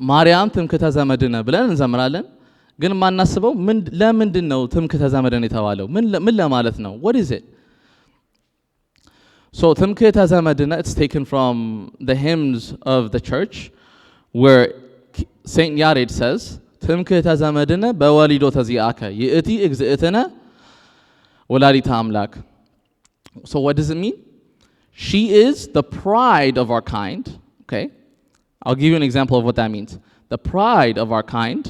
ማርያም ትምክህተ ዘመድነ ብለን እንዘምራለን። ግን ማናስበው ለምንድን ነው ትምክህተ ዘመድነ የተባለው? ምን ለማለት ነው? What is it? So ትምክህተ ዘመድነ, it's taken from the hymns of the church where Saint Yared says ትምክህተ ዘመድነ በወሊዶ ተዚአከ ይእቲ እግዝእትነ ወላዲተ አምላክ. So what does it mean? She is the pride of our kind. Okay, I'll give you an example of what that means. The pride of our kind.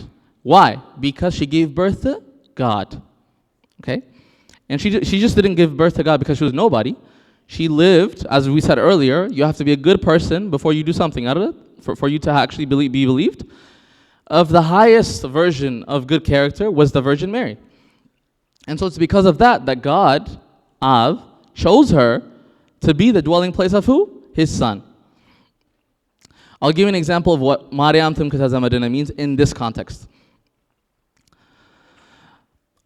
Why? Because she gave birth to God. Okay, and she just didn't give birth to God because she was nobody. She lived, as we said earlier, you have to be a good person before you do something out of it, for you to actually be believed. Of the highest version of good character was the Virgin Mary. And so it's because of that God, Av, chose her to be the dwelling place of who? His son. I'll give you an example of what Maryam Timkata Zamadina means in this context.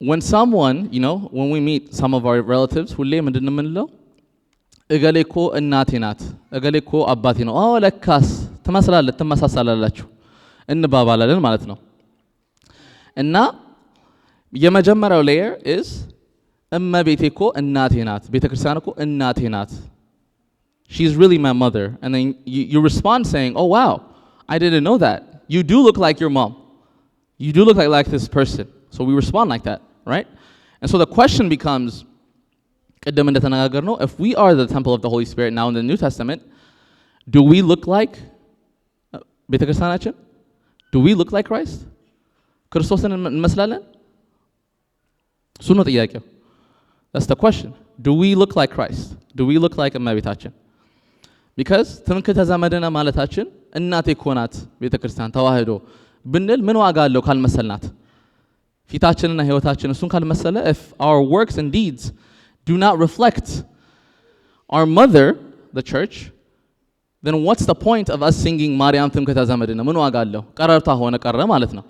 When someone, when we meet some of our relatives, ሁሌ ምንድነው የምንለው? እገሌ እኮ እናቴ ናት፣ እገሌ እኮ አባቴ ነው። ለካስ ትመሳሰላላችሁ እንባባላለን ማለት ነው። እና የመጀመሪያው ሌየር is እመቤቴ እኮ እናቴ ናት፣ ቤተክርስቲያን እኮ እናቴ ናት. She's really my mother. And then you respond saying, oh wow, I didn't know that. You do look like your mom. You do look like this person. So we respond like that, right? And so the question becomes, if we are the temple of the Holy Spirit now in the New Testament, do we look like ቤተክርስቲያናችን? Do we look like Christ? ክርስቶስን እንመስላለን? እሱ ነው ጥያቄው. That's the question. Do we look like Christ? Do we look like እመቤታችን? Because ትምክህተ ዘመድነ ማለታችን እናቴ እኮ ናት ቤተክርስቲያን ተዋህዶ ብንል ምን ዋጋ አለው ካልመሰልናት? ፊታችንና ህይወታችን እሱን ካልመሰለ, if our works and deeds do not reflect our mother, the church, then what's the point of us singing ማርያም ትምክህተ ዘመድነ? ምን ዋጋ አለው? ቀረርታ ሆነ ቀረ ማለት ነው።